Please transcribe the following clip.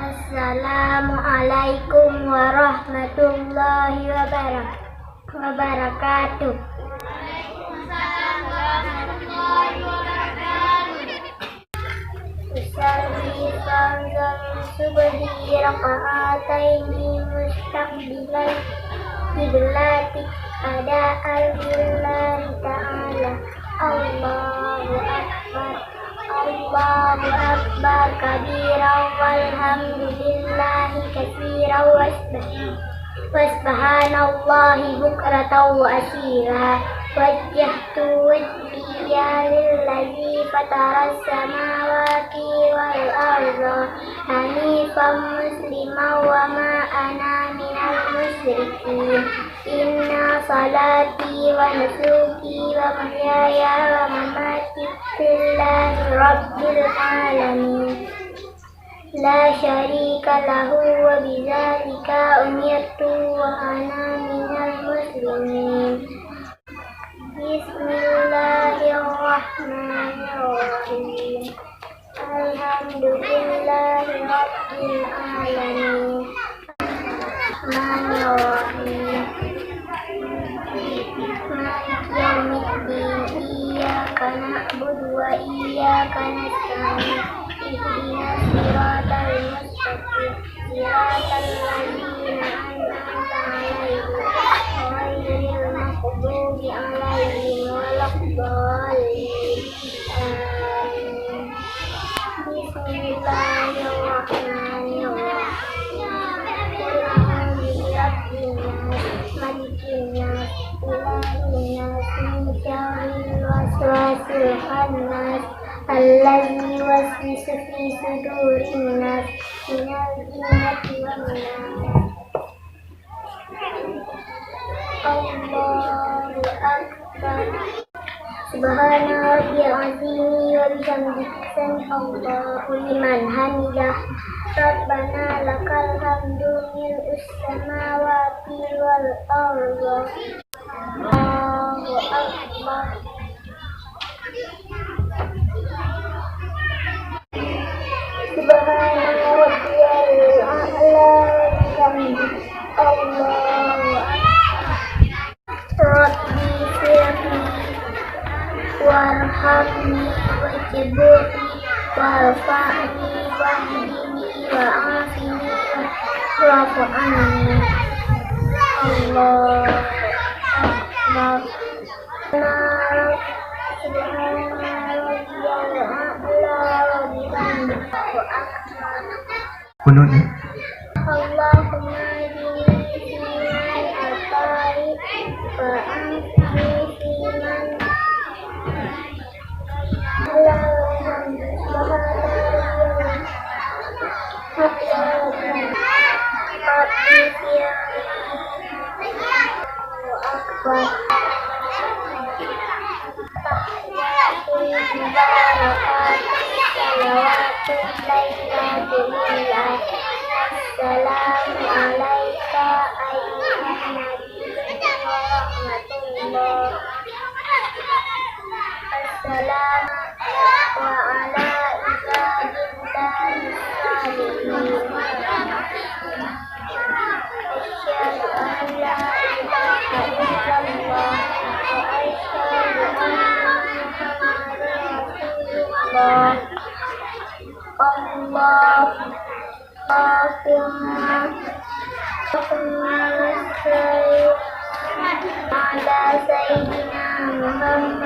Assalamualaikum warahmatullahi wabarakatuh. Usalli fardal subhi raka'ataini mustaqbilal kiblati ada al-lillahi ta'ala. Allahu akbar, Allahu akbar kabiran walhamdulillahi katsiran wasbahanallahi bukratan wa asira. Wajjahtu wajhiya lillazi fataras samawati wal arda hanifan musliman wa ma ana minal musyrikin. Inna salati wa nusuki wa mahyaya wa mamati lillahi rabbil alamin la syarika lahu wa bidzalika umirtu wa ana minal muslimin. Bismillahirrahmanirrahim. Alhamdulillahi rabbil alamin. Rahmanirrahim. Maliki yaumiddin. Iyyaka na'budu wa iyyaka nasta'in. Ihdinas siratal mustaqim. Siratal ladzina an'amta 'alaihim ghairil maghdubi 'alaihim waladdallin. Amin. Bismillahirrahmanirrahim. Qul a'udzu birabbil nas, malikin nas, ilahin nas, min syarril waswasil khannas, allazi yuwaswisu fi sudurin nas, minal jinnati wan nas. Allahu akbar. Subhana rabbil azimi wa bihamdihi sami'allahu liman hamidah. Rabbana lakal hamdu mil'us samawati wal arda. Allahu akbar. Subhana rabbiyal a'la wa bihamdihi. Allahu akbar. Rabbi firli warhamni wajburni warfa'ni wahdini wa'afini wa'fu anni. Allahu akbar. Subhana rabbiyal a'la wa bihamdihi. Kunutnya Allahumma hdini fiman hadait wa afini fiman Assalamu alayka ayyuhan nabiyyu wa rahmatullah. Assalamu wa ala ibadillahi salihin. Asyhadu an la ilaha illallah wa asyhadu anna Muhammadan rasulullah. Allahumma salli ala sayyidina Muhammad